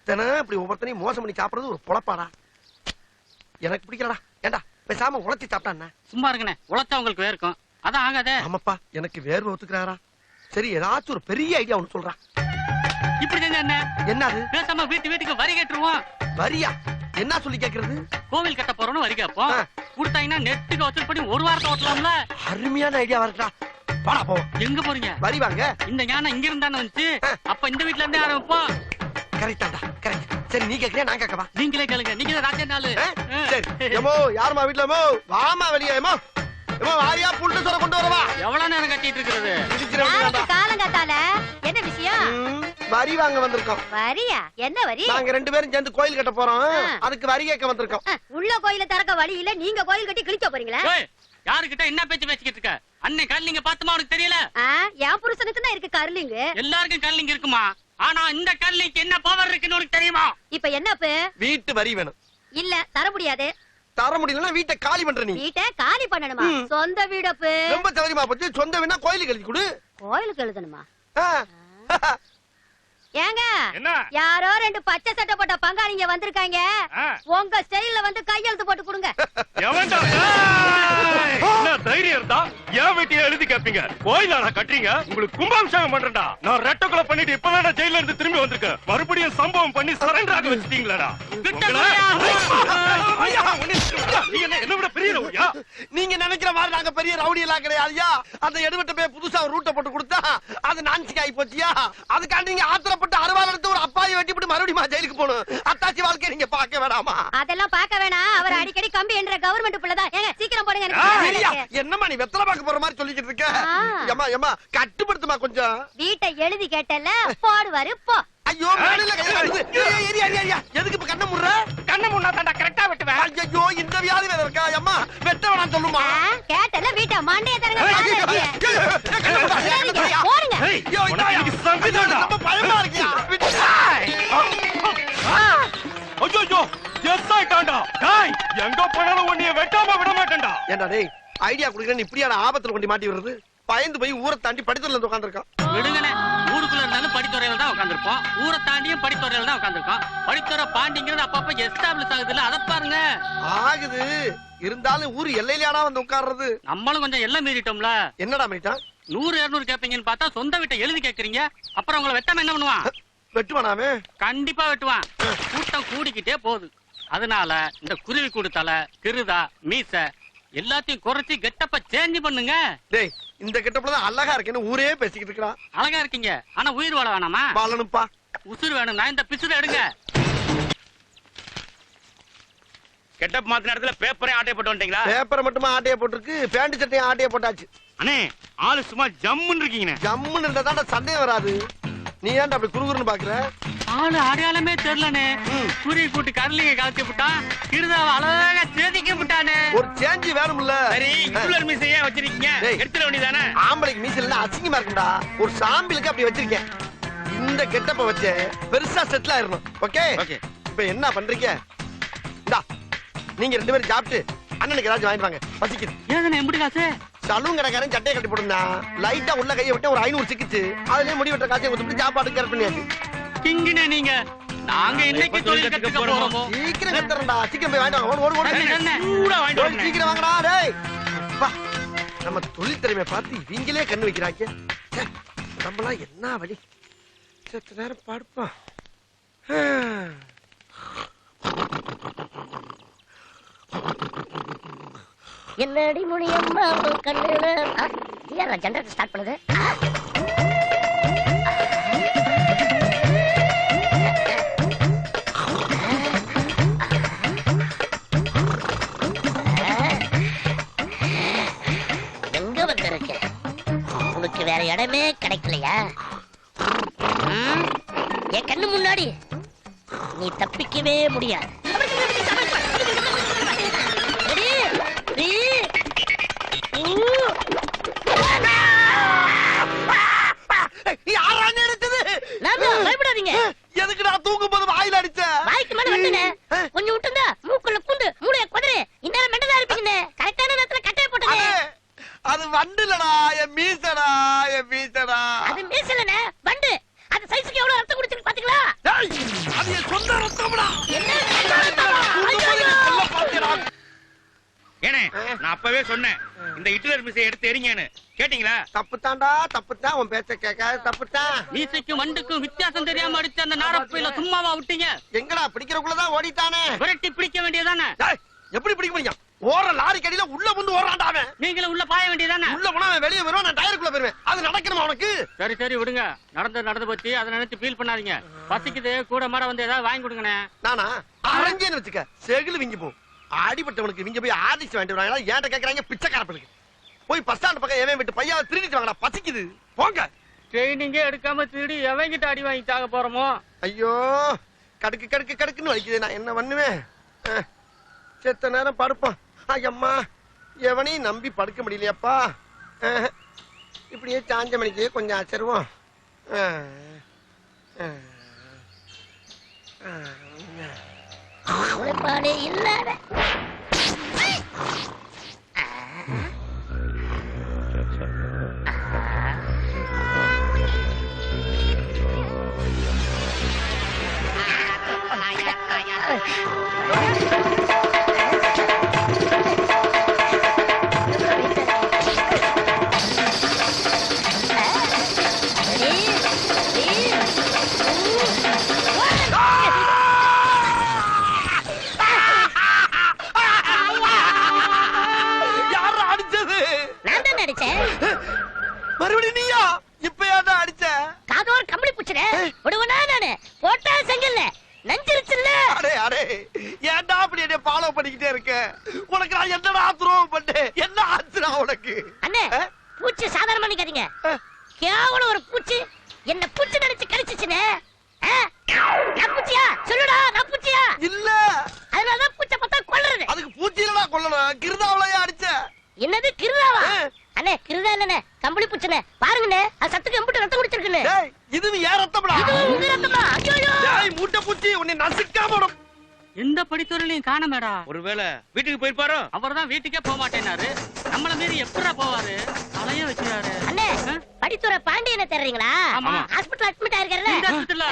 தினம் இப்படி ஒவ்வொருத்தனையும் மோசம் பண்ணி சாப்பிடுறது ஒரு பொழப்பாடா. எனக்கு பிடிக்கலடா. ஏண்டா பேசாம உழைச்சி சாப்பிட்டா சும்மா இருங்கண்ணே, உழைச்சா உங்களுக்கு வேர்க்கும். அதான் ஆகாதே. ஆமாப்பா, எனக்கு வேர்வை ஒத்துக்கிறாரா? சரி, ஏதாச்சும் ஒரு பெரிய ஐடியா ஒண்ணு சொல்றான். இப்படி செஞ்சா என்ன? என்னது? பேசாம வீட்டுக்கு வரி கேட்டுருவோம். வரியா? என்ன சொல்லி கேக்குறது? கோவில் கட்ட போறோம்னு வரி கேட்போம். கொடுத்தாங்கன்னா நெட்டுக்கு வசூல் பண்ணி ஒரு வாரத்தை ஓட்டலாம்ல. அருமையான ஐடியா வரட்டா. வாடா போ. எங்க போறீங்க? வரி வாங்க. இந்த ஞானம் இங்க இருந்தானே வந்துச்சு. அப்ப இந்த வீட்ல இருந்தே ஆரம்பிப்போம். கரெக்டாடா, கரெக்ட். சரி, நீ கேக்குறியா நான் கேட்கவா? நீங்களே கேளுங்க. நீங்க தான் ராஜா நாளு. சரி. ஏமோ யாருமா வீட்ல? ஏமோ வாமா வெளியே. ஏமோ ஏமோ வாரியா புல்ல சொர கொண்டு வரவா. எவ்வளவு நேரம் கட்டிட்டு இருக்குது? காலங்காத்தால என்ன விஷயம்? வரி வாங்க வந்திருக்கோம். வரியா? என்ன வரி? நாங்க ரெண்டு பேரும் சேர்ந்து கோயில் கட்ட போறோம். அதுக்கு வரி கேட்க வந்திருக்கோம். உள்ள கோயில திறக்க வழி இல்ல, நீங்க கோயில் கட்டி கிழிக்க போறீங்களா? யாருக்கிட்ட என்ன பேச்சு பேசிக்கிட்டு இருக்க? அன்னை கர்லிங்க பாத்துமா உனக்கு தெரியல? என் புருஷனுக்கு தான் இருக்கு கர்லிங். எல்லாருக்கும் கர்லிங் இருக்குமா? ஆனா இந்த கர்லிங்க்கு என்ன பவர் இருக்குன்னு உனக்கு தெரியுமா? இப்ப என்னப்பு? வீட்டு வரி வேணும். இல்ல, தர முடியாது. தர முடியலன்னா வீட்டை காலி பண்ற. நீ வீட்டை காலி பண்ணணுமா? சொந்த வீடப்பு. ரொம்ப சௌரியமா போச்சு. சொந்த வீடா கோயிலுக்கு எழுதி கொடு. கோயிலுக்கு எழுதணுமா? ஏங்க, என்ன? யாரோ ரெண்டு பச்சை சட்டை போட்ட பங்காளிங்க வந்திருக்காங்க. உங்க ஸ்டைல்ல வந்து கையெழுத்து போட்டு கொடுங்க. எவன்டா? என்ன தைரியம் இருந்தா ஏன் வீட்டையே எழுதி கேப்பீங்க? கோயிலாடா கட்டுறீங்க? உங்களுக்கு கும்பாபிஷேகம் பண்றேன்டா. நான் ரெட்டக்குள்ள பண்ணிட்டு இப்பதான் ஜெயில இருந்து திரும்பி வந்திருக்கேன். மறுபடியும் சம்பவம் பண்ணி சரண்டர் ஆக வச்சிட்டீங்களாடா? என்ன விட பெரிய ரவுடியா? நீங்க நினைக்கிற மாதிரி நாங்க பெரிய ரவுடி எல்லாம் கிடையாதுயா. அந்த எடுவட்ட போய் புதுசா ஒரு ரூட்டை போட்டு கொடுத்தா அது நான்சிக்கு ஆகி போச்சியா. அதுக்காண்டி நீங்க ஆத்திரப்பட்டு அறுவாள் எடுத்து ஒரு அப்பாயை வெட்டிவிட்டு மறுபடியும் ஜெயிலுக்கு போகணும். அத்தாச்சி வாழ்க்கை நீங்க பார்க்க வேணாமா? அதெல்லாம் பார்க்க வேணாம். அவர் அடிக்கடி கம்பி என்ற கவர்மெண்ட் புள்ளதான். ஏங்க சீக்கிரம் போடுங்க. என்னம்மா நீ வெத்தலை பார்க்க போற மாதிரி சொல்லிக்கிட்டு இருக்க? ஏமா ஏமா கட்டுப்படுத்துமா கொஞ்சம். வீட்டை எழுதி கேட்டல போடுவாரு போ. ஐயோ எதுக்கு இப்ப கண்ண முடுற? கண்ண முன்னா தாண்டா கரெக்டா வெட்டுவேன். ஐயோ இந்த வியாதி வேற இருக்கா? அம்மா வெட்ட வேணாம் சொல்லுமா? கேட்டல வீட்டை மண்டைய தரங்க. பயமா இருக்கியா? எங்க போனாலும் உன்னைய வெட்டாம விட மாட்டேன்டா. ஏண்டா டேய், ஐடியா குடுக்கறேன்னு இப்படியான ஆபத்துல கொண்டு மாட்டி விடுறது? பயந்து போய் ஊரை தாண்டி படித்துறையில வந்து உட்கார்ந்திருக்கான். விடுங்கனே, ஊருக்குள்ள இருந்தாலும் படித்துறையில தான் உட்கார்ந்திருப்போம். ஊரை தாண்டியும் படித்துறையில தான் உட்கார்ந்திருக்கோம். படித்துறை பாண்டிங்கிறது அப்பப்ப எஸ்டாப்லிஷ் ஆகுதுல்ல, அத பாருங்க. ஆகுது. இருந்தாலும் ஊர் எல்லையிலாடா வந்து உட்கார்றது. நம்மளும் கொஞ்சம் எல்லாம் மீறிட்டோம்ல. என்னடா மீறிட்டான்? 100 200 கேப்பீங்கன்னு பார்த்தா சொந்த வீட்டை எழுதி கேக்குறீங்க. அப்புறம் உங்களை வெட்டாம என்ன பண்ணுவான்? வெட்டுவானாமே? கண்டிப்பா வெட்டுவான். கூட்டம் கூடிக்கிட்டே போகுது. அதனால இந்த குருவி கூடுதல, கிருதா, மீச எல்லாத்தையும் குறைச்சி கெட்டப்ப சேஞ்ச் பண்ணுங்க. டேய், இந்த கெட்டப்ல தான் அழகா இருக்கேன்னு ஊரே பேசிக்கிட்டு இருக்கறான். அழகா இருக்கீங்க, ஆனா உயிர் வாழ வேணாமா? வாழணும்ப்பா. உசுர் வேணும்னா இந்த பிசுரை எடுங்க. கெட்டப் மாத்தின இடத்துல பேப்பரே ஆட்டைய போட்டு வந்துட்டீங்களா? பேப்பரை மட்டுமா ஆட்டைய போட்டுருக்கு, பேண்ட் சட்டையும் ஆட்டைய போட்டாச்சு. அண்ணே, ஆளு சும்மா ஜம்முன்னு இருக்கீங்க. ஜம்முன்னு இருந்தா தான் சந்தேகம் வராது. நீ ஏன்டா அப்படி குறுகுறுன்னு பாக்குற? ஆளு அடையாளமே தெரியலனே. குருவி கூட்டு கரலிங்க கலத்தி விட்டான், கிருதாவை அழகா சேதிக்க விட்டானே. ஒரு சேஞ்ச் வேணும்ல. சரி, இவ்வளவு மீசையே வச்சிருக்கீங்க, எடுத்துட வேண்டியதானே? ஆம்பளைக்கு மீசைல அசிங்கமா இருக்கும்டா. ஒரு சாம்பிளுக்கு அப்படி வச்சிருக்கேன். இந்த கெட்டப்ப வச்சு பெருசா செட்டில் ஆயிரணும். ஓகே? இப்ப என்ன பண்றீங்க? இந்தா, நீங்க ரெண்டு பேரும் சாப்பிட்டு அண்ணனுக்கு ஏதாச்சும் வாங்கிட்டு வாங்க. பசிக்குது. ஏதனை எப்படி காசு? சலூன் கடைக்காரன் சட்டையை கட்டி போட்டுனா லைட்டா உள்ள கையை விட்டு ஒரு 500 சிக்கிச்சு. அதுலயே முடி வெட்ட காசை கொடுத்துட்டு சாப்பாடு கேர் பண்ணியாச்சு. கிங்கினே நீங்க. நாங்க இன்னைக்கு தொழில் கத்துக்க போறோம். சீக்கிரம் கத்துறடா. சீக்கிரம் போய் வாங்கிட்டு வாங்க. ஓடு ஓடு. சூடா வாங்கிட்டு வாங்க. சீக்கிரம் வாங்கடா டேய். அப்பா, நம்ம தொழில் திறமையை பார்த்து இவங்களே கண்ணு வைக்கிறாங்க. நம்மலாம் என்ன வழி? சற்று நேரம் படுப்பா. என்னடி முடியம்மா கண்ணுல யாரா ஜெனரேட்டர் ஸ்டார்ட் பண்ணுது? எங்க வந்திருக்க? உனக்கு வேற இடமே கிடைக்கலையா? என் கண்ணு முன்னாடி நீ தப்பிக்கவே முடியாது. எதுக்கு நான் தூங்கும் போது வாயில அடிச்ச? வாய்க்கு மேல வந்துங்க. கொஞ்சம் விட்டுங்க. மூக்குள்ள குண்டு, மூளைய குதிரை. இந்நேரம் மெண்டலா இருப்பீங்க. கரெக்டான நேரத்துல கட்டைய போட்டுங்க. அது வண்டுலடா, என் மீசடா, என் மீசடா. அது மீசலனே, வண்டு. அது சைஸ்க்கு எவ்வளவு ரத்தம் குடிச்சிருக்கு பாத்தீங்களா? அது என் சொந்த ரத்தம்டா. என்ன சொந்த ரத்தமா? ஐயோ! கொல்ல பாத்தியடா. ஏனே நான் அப்பவே சொன்னேன் இந்த ஹிட்லர் மிஸ்ஸை எடுத்து எறிங்கன்னு. கேட்டீங்களா? தப்புத்தான்டா, தப்புத்தான். உன் பேச்ச கேட்காத தப்புத்தான். மீசைக்கும் வண்டுக்கும் வித்தியாசம் தெரியாம அடிச்ச அந்த நாரப்பையில சும்மாவா விட்டீங்க? எங்கடா பிடிக்கிறக்குள்ளதான் ஓடிட்டானே. விரட்டி பிடிக்க வேண்டியதானே? டேய், எப்படி பிடிக்க முடியும்? ஓடுற லாரி கடியில உள்ள வந்து ஓடுறான்டா அவன். நீங்களும் உள்ள பாய வேண்டியதானே? உள்ள போனா அவன் வெளியே வருவான், நான் டயருக்குள்ள போயிருவேன். அது நடக்கணுமா உனக்கு? சரி சரி விடுங்க. நடந்து பத்தி அதை நினைச்சு ஃபீல் பண்ணாதீங்க. பசிக்குது, கூட மாட வந்து ஏதாவது வாங்கி கொடுங்கண்ணே. நானா அரஞ்சேன்னு வச்சுக்க, செகுல விங்கி போ. அடிபட்டவனுக்கு விங்க போய் ஆர்டிஸ்ட் வாங்கிட்டு வராங்க. ஏன்ட்ட கேக்குறாங்க பிச்சைக்காரப்பனுக்கு. போய் பஸ் ஸ்டாண்ட் பக்கம் எவன் விட்டு பையாவை திருடிட்டு வாங்கடா, பசிக்குது. போங்க. ட்ரெயினிங்கே எடுக்காம திருடி எவங்கிட்ட அடி வாங்கி சாக போறோமோ? ஐயோ, கடுக்கு கடுக்கு கடுக்குன்னு வலிக்குது. நான் என்ன பண்ணுவேன்? செத்த நேரம் படுப்பான். ஐயம்மா, எவனையும் நம்பி படுக்க முடியலையாப்பா. இப்படியே சாஞ்ச மணிக்கு கொஞ்சம் ஆச்சருவோம். உழைப்பாளே இல்லாத யாரா அடிச்சது? நான் தான் அடிச்சேன். மறுபடியும் நீயா? இப்ப யாரா அடிச்ச? காதோர் கம்பளி பூச்சனே விடுவனா நானு போட்டா செங்கல்ல நஞ்சிருச்சுல்ல. அடே அடே, ஏன்டா அப்படி என்ன ஃபாலோ பண்ணிக்கிட்டே இருக்க? உனக்கு நான் என்னடா துரோகம் பண்ணேன்? என்ன ஆச்சுடா உனக்கு? அண்ணே, பூச்சி சாதாரணமா நிக்காதீங்க. கேவலம் ஒரு பூச்சி என்ன பூச்சி நினைச்சு கடிச்சிச்சுனே. நான் பூச்சியா? சொல்லுடா, நான் பூச்சியா? இல்ல, அதனாலதான் பூச்சை பார்த்தா கொல்றது. அதுக்கு பூச்சியிலடா கொல்லணும். கிருதாவளையா அடிச்ச? என்னது கிருதாவா? அண்ணே, கிருதா இல்லண்ணே, கம்பளி பூச்சனே. பாருங்கண்ணே, அது சத்துக்கு எம்பிட்டு ரத்தம் குடிச்சிருக்குன்னு. டேய், இதுவும் ஏன் ரத்தம்டா? இது உங்க ரத்தமா? ஐயோ! டேய், மூட்டை பூச்சி, உன்னை நசுக்காம விடும். எந்த படித்துறையிலையும் காணமேடா. ஒருவேளை வீட்டுக்கு போயிருப்பாரோ? அவர்தான் வீட்டுக்கே போக மாட்டேனாரு. நம்மள மீறி எப்படா போவாரு? தலைய வச்சுறாரு. அண்ணே, படித்துறை பாண்டியனை தேடுறீங்களா? ஆமா. ஹாஸ்பிடல் அட்மிட் ஆயிருக்காருல்ல? இந்த ஹாஸ்பிடல்ல?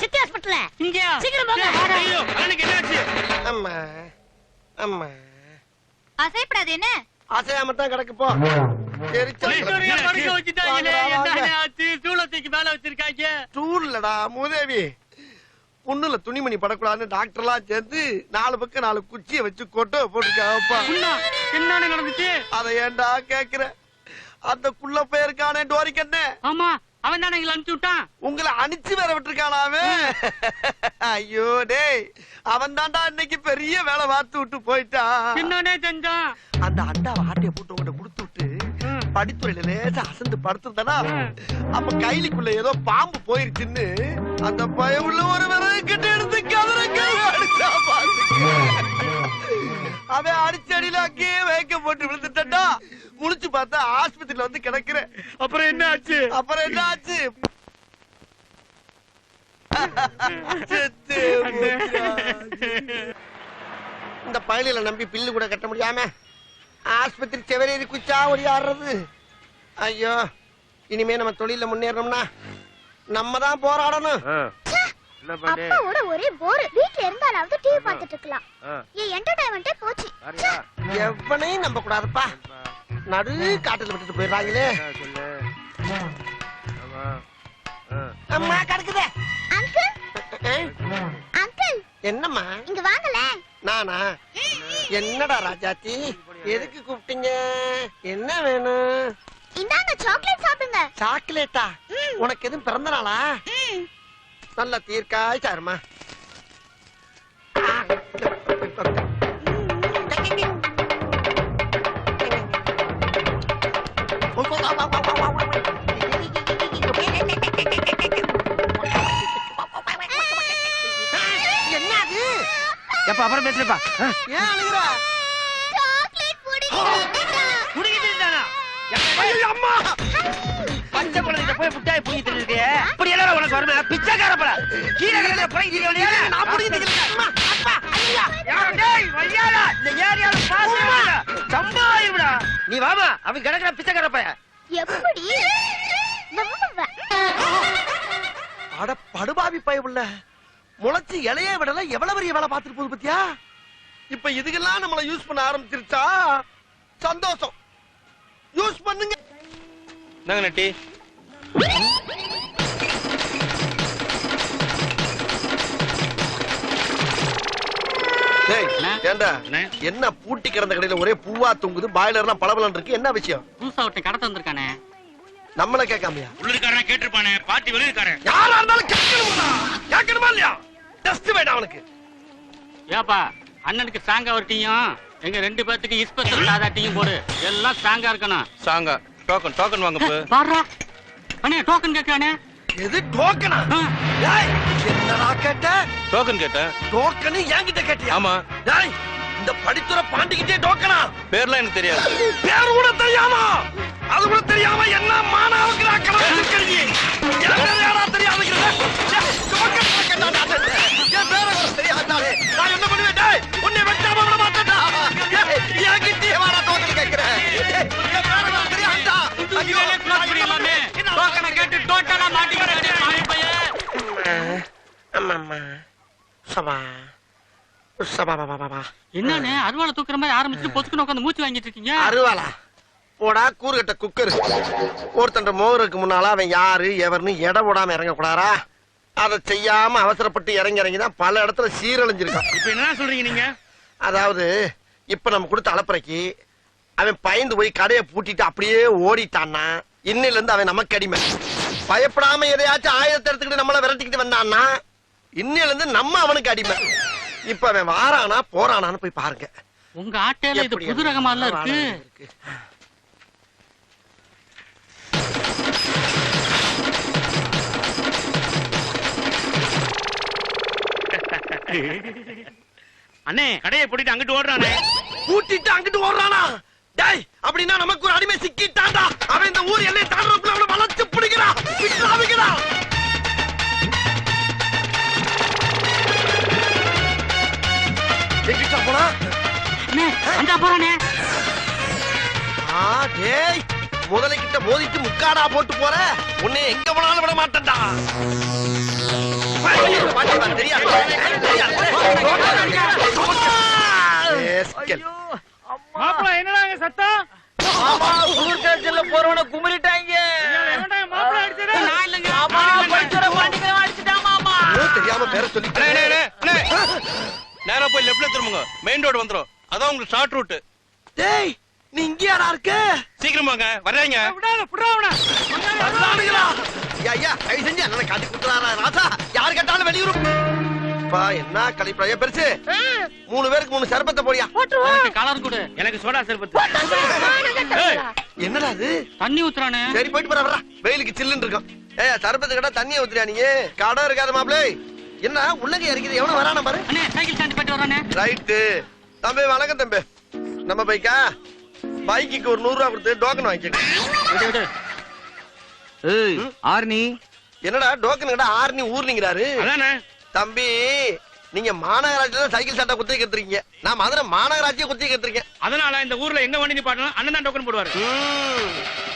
சிட்டி ஹாஸ்பிடல்ல. இங்கயா? சீக்கிரம் போங்க. ஐயோ, அண்ணனுக்கு என்னாச்சு? அம்மா அம்மா, அசைப்படாது என்ன? அசையாமத்தான் கிடக்கு போ. படித்துறையை படுக்க வச்சுட்டாங்களே. வாங்க, வாங்க. என்ன ஆச்சு? சூளத்துக்கு மேல வச்சிருக்காங்க. டூர்லடா மூதேவி. புண்ணுல துணிமணி படக்கூடாதுன்னு டாக்டர்லாம் சேர்ந்து 4 பக்கம் 4 குச்சியை வச்சு கொட்டை போட்டுருக்காப்பா. உண்ணா, என்னன்னு நடந்துச்சு? அதை ஏன்டா கேக்குற? அந்த குள்ள போயிருக்கானே டோரிக்கண்ணே, ஆமா, அவன் தானே எங்களை அனுப்பிச்சு விட்டான். உங்களை அனுப்பிச்சு வேற விட்டுருக்கானா அவன்? ஐயோ டேய், அவன் தான்டா இன்னைக்கு பெரிய வேலை பார்த்து விட்டு போயிட்டான். என்னன்னே செஞ்சான்? அந்த அண்டாவை ஆட்டைய போட்டு உங்கள்ட்ட கொடுத்து விட்டு படித்துறையில லேசா அசந்து படுத்திருந்தானா, அப்ப கைலிக்குள்ள ஏதோ பாம்பு போயிருச்சுன்னு அந்த பயம் உள்ள ஒரு விறகு கிட்ட எடுத்து கதறங்க அடிச்சா பாத்துக்க. அவன் அடிச்சடியில அங்கேயே வைக்க போட்டு விழுந்துட்டா. முடிச்சு பார்த்தா ஆஸ்பத்திரியில வந்து கிடக்குறேன். அப்புறம் என்ன ஆச்சு? அப்புறம் என்ன ஆச்சு? செத்து போச்சு. இந்த பயலில நம்பி பில்லு கூட கட்ட முடியாம ஆஸ்பத்திரி செவரேறி குச்சா ஓடி ஆடுறது. ஐயோ, இனிமே நம்ம தொழில முன்னேறணும்னா நம்ம தான் போராடணும். அப்பாவோட ஒரே போர். வீட்ல இருந்தாலாவது டிவி பார்த்துட்டு இருக்கலாம். என் என்டர்டைன்மெண்டே போச்சு. எவனையும் நம்ப கூடாதுப்பா. நடு காட்டுல விட்டுட்டு போயிடுறாங்களே. அம்மா கிடக்குதே. அங்கிள், அங்கிள், என்னம்மா? இங்க வாங்கல. நானா? என்னடா ராஜாத்தி, எதுக்கு கூப்பிட்டீங்க? என்ன வேணும்? இந்தாங்க சாக்லேட் சாப்பிடுங்க. சாக்லேட்டா? உனக்கு எதுவும் பிறந்த நாளா? நல்ல தீர்க்காய் சாருமா. என்னது? எப்ப அப்புறம் பேசுறப்பா? ஏன் அழுகுற? சாக்லேட் குடிக்கிட்டு இருந்தானா? ஐயோ, அம்மா! பச்சை குழந்தைகிட்ட போய் முட்டாய் புடிங்கிட்டு இருக்கியே. இப்படி எல்லாம் உனக்கு வருமா? பிச்சைக்காரப்பட கீழே கிடந்த புடிங்கிட்டு வழியா? நான் புடிங்கிட்டு இருக்கேன். அம்மா, அப்பா, ஐயா! யாரும் டேய் வையால இந்த ஏரியால பாத்து சம்பாயிருடா. நீ வாமா, அவன் கிடக்குற பிச்சைக்காரப்ப. எப்படி? அட படுபாவி பயவுள்ள, முளைச்சு இலைய விடல எவ்வளவு பெரிய வேலை பார்த்துட்டு போகுது பத்தியா? இப்ப இதுக்கெல்லாம் நம்மள யூஸ் பண்ண ஆரம்பிச்சிருச்சா? சந்தோஷம். யூஸ் பண்ணுங்க. நாங்க நட்டி டேய், அண்ணா. ஏண்டா அண்ணா. என்ன பூட்டி கிடந்த கடையில ஒரே பூவா தொங்குது, பாய்லர்லாம் பளபளன்னு இருக்கு, என்ன விஷயம்? புதுசா ஒருத்தன் கடத்த வந்திருக்கானே. நம்மள கேட்காமையா? உள்ளிருக்காரன் கேட்டிருப்பானே, பாட்டி வெளியிருக்காரன். யாரா இருந்தாலும் கேட்கணுமா? கேட்கணுமா இல்லையா? டஸ்ட் வேண்டாம் அவனுக்கு. ஏப்பா அண்ணனுக்கு ஸ்ட்ராங்கா ஒரு டீயும் எங்க 2 பேத்துக்கு இஸ்பெஷல் சாதா டீயும் போடு. எல்லாம் ஸ்ட்ராங்கா இருக்கணும். சாங்க டோக்கன் வாங்க போ. பாருடா அண்ணே டோக்கன் கேட்கானே. எது டோக்கனா? டேய், என்னடா கேட்ட? டோக்கன் கேட்டேன். டோக்கன் என்கிட்ட கேட்டியா? ஆமா. டேய், இந்த படித்துற பாண்டிக்கிட்டே டோக்கனா? பேர்லாம் எனக்கு தெரியாது. பேர் கூட தெரியாமா? அது கூட தெரியாம என்ன மானாவுக்கு நான் கலந்து இருக்கீங்க? எனக்கு யாரா தெரியாதுங்கற? டோக்கன் கேட்டாடா. என் பேர கூட தெரியாதாலே. நான் என்ன பண்ணுவேன்? டேய், உன்னை வெட்டாம விட மாட்டேன்டா. டேய், என்கிட்ட வாடா டோக்கன் கேக்குறேன். என் பேர கூட தெரியாதா? ஐயோ, க்ளோஸ் பண்ணிடலாமே. டோக்கனை கேட்டு டோட்டலா மாட்டிக்கிட்டே மாறி பையன். அம்மா சபா சபா. என்னண்ணே அருவாளை தூக்குற மாதிரி ஆரம்பிச்சு பொசுக்குன்னு உட்காந்து மூச்சு வாங்கிட்டு இருக்கீங்க. அருவாளா? போடா கூறுகட்ட குக்கர். ஒருத்தன் மோகருக்கு முன்னால அவன் யாரு எவர்னு எடை போடாம இறங்க கூடாரா? அதை செய்யாம அவசரப்பட்டு இறங்கிதான் பல இடத்துல சீரழிஞ்சிருக்கான். இப்ப என்ன சொல்றீங்க நீங்க? அதாவது இப்ப நம்ம கொடுத்த அலப்பறைக்கு அவன் பயந்து போய் கடையை பூட்டிட்டு அப்படியே ஓடிட்டான்னா இன்னில இருந்து அவன் நமக்கு அடிமை. பயப்படாம எதையாச்சும் ஆயுதத்தை எடுத்துக்கிட்டு நம்மள விரட்டிக்கிட்டு வந்தான்னா இன்னில இருந்து நம்ம அவனுக்கு அடிமை. இப்ப அவன் வாரானா போறானான்னு போய் பாருங்க. உங்க ஆட்டையில இது புது ரகமா எல்லாம் இருக்கு. அண்ணே கடையை போட்டுட்டு அங்கிட்டு ஓடுறானே. பூட்டிட்டு அங்கிட்டு ஓடுறானா? டேய், அப்படின்னா நமக்கு ஒரு அடிமை சிக்கிட்டான்டா. அவன் இந்த ஊர் எல்லையை தாண்டறதுக்குள்ள அவனை வளைச்சு பிடிக்கிறான். விட்டுறாதீங்கடா. எங்கிட்ட போனா? அண்ணே அந்தா போறானே. டேய், முதலைக்கிட்ட மோதிட்டு முக்காடா போட்டு போற. உன்னை எங்க போனாலும் விட மாட்டேன்டா. தெரியாது. மாப்ள என்னடாங்க சத்தம்? ஆமா ஊர் கட்சில போறவன குமிரிட்டாங்க. மாப்ள அடிச்சடா. நான் இல்லங்க. ஆமா படிச்சற பாண்டிங்க அடிச்சிட்டான் மாமா. தெரியாம பேர சொல்லி. நேரா போய் லெஃப்ட்ல திரும்புங்க. மெயின் ரோட் வந்துரும். அதான் உங்களுக்கு ஷார்ட் ரூட். டேய், நீ இங்க யாரா இருக்க? சீக்கிரம் வாங்க. வர்றீங்க. ஐயா, கை செஞ்சு அண்ணனை காட்டி குடுத்துறாரா ராசா? யாரு கேட்டாலும் வெளியூர். பா, என்ன கலிப்பா பெருசு. 3 பேருக்கு 3 சர்பத்தை போடியா. எனக்கு கலர் கொடு. எனக்கு சோடா சர்பத். என்னடா இது? தண்ணி ஊத்துறானே. சரி போயிட்டு வர. வெயிலுக்கு சில்லுன்னு இருக்கும். சர்பத்து கடை தண்ணியை ஊத்துறியா நீங்க? கடை இருக்காது மாப்பிளே. என்ன உள்ளங்க இறக்கிது? எவனும் வரான பாரு. அண்ணே சைக்கிள் ஸ்டாண்ட் போயிட்டு வரானே. ரைட்டு. தம்பி வணக்கம் தம்பி. நம்ம பைக்கா? பைக்குக்கு ஒரு 100 ரூபா கொடுத்து டோக்கன் வாங்கிக்க. விடு. ஏய் ஆர்னி என்னடா டோக்கன் கடை ஆர்னி ஊர்னிங்கறாரு? அதானே. தம்பி, நீங்க மாநகராட்சியில சைக்கிள் சட்டை குத்தி கத்துறீங்க. நான் மதுரை மாநகராட்சியை குத்தி கத்துறேன். அதனால இந்த ஊர்ல எங்க வண்டி நிப்பாட்டணும் அண்ணன் தான் டோக்கன் போடுவாரு.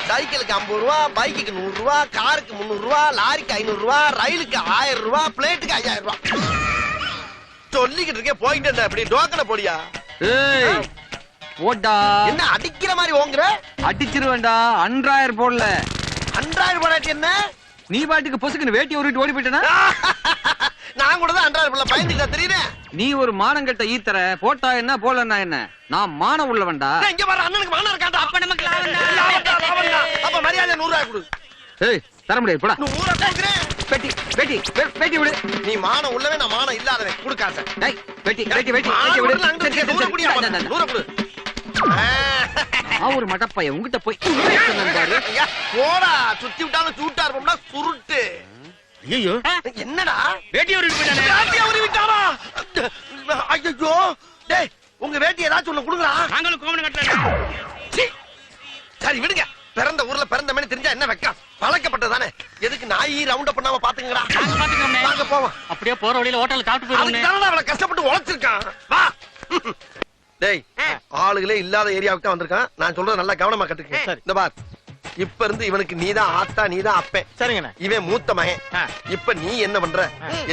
சைக்கிளுக்கு 50 ரூபா, பைக்குக்கு 100 ரூபா, காருக்கு 300 ரூபா, லாரிக்கு 500 ரூபா, ரயிலுக்கு 1000 ரூபா, பிளேட்டுக்கு 5000 ரூபா. சொல்லிக்கிட்டு இருக்கேன், போயிட்டு இருந்தேன். அப்படி டோக்கனை போடியா. ஏய் போடா. என்ன அடிக்கிற மாதிரி ஓங்குற? அடிச்சிருவேன்டா. 10000 போடல. 10000 போடாட்டி என்ன? நீ பாட்டுக்கு பொசுக்குன்னு வேட்டி உருட்டு ஓடி போயிட்டனா? நான் கூட தான் 10000 போடல, பயந்துட்டா தெரியுதே. நீ ஒரு மானங்கட்ட ஈத்தற. போட்டா என்ன போலன்னா என்ன? நான் மானம் உள்ளவன்டா. இங்க வர அண்ணனுக்கு மானம் இருக்காண்டா. அப்ப நமக்கு லாபம் அப்ப மரியாதை 100 ரூபாய் கொடு. ஏய் தர முடியாது போடா. 100 ரூபாய் கொடுக்குறேன். பெட்டி விடு. நீ மானம் உள்ளவே, நான் மானம் இல்லாதவன். கொடுக்காச. டேய் பெட்டி விடு. சரி, 100 குடியா? 100 கொடு. ஒரு மடப்பைய உங்கிட்ட போய் போடா. சுத்தி விட்டாலும் சூட்டா இருப்போம்னா சுருட்டு. ஐயோ என்னடா வேட்டி ஒரு போயிட்டானே. வேட்டியை உருவி விட்டாரா? ஐயோ, டேய் உங்க வேட்டி ஏதாச்சும் ஒண்ணு கொடுங்கடா. நாங்களும் கோமணம் கட்டல. சரி விடுங்க. பிறந்த ஊர்ல பிறந்த மாதிரி தெரிஞ்சா என்ன வெக்கம்? பழக்கப்பட்டதானே. எதுக்கு நாய் ரவுண்ட பண்ணாம பாத்துங்கடா. நாங்க பாத்துக்கிறோம். வாங்க போவோம். அப்படியே போற வழியில ஹோட்டல்ல சாப்பிட்டு போயிடுவோம். அதுக்கு அவளை கஷ்டப்பட்டு உழைச்சிருக்கான். வா. டேய், ஆளுகளே இல்லாத ஏரியாவுக்கு தான் வந்திருக்கான். நான் சொல்றது நல்லா கவனமா கட்டுக்க. இந்த பார், இப்ப இருந்து இவனுக்கு நீதான் ஆத்தா நீதான் அப்பேன். சரிங்கண்ணே. இவன் மூத்த மகன். இப்ப நீ என்ன பண்ற,